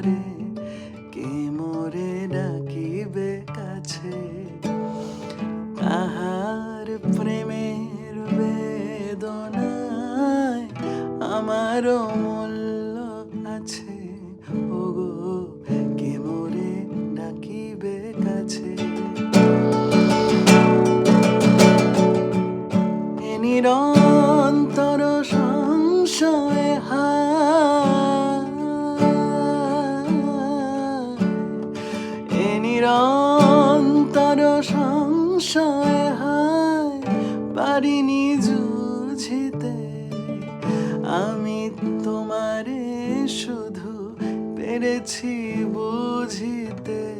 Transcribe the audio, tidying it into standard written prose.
অন্তরে কে মোরে ডাকিবে কাছে। কাহার প্রেমের বেদনায় আমারও মূল্য আছে। ওগো কে মোরে ডাকিবে কাছে। এ নিরন্তর সংশয় এ নিরন্তর সংশয় পারিনি জুঝিতে। আমি তোমারে শুধু পেরেছি বুঝিতে।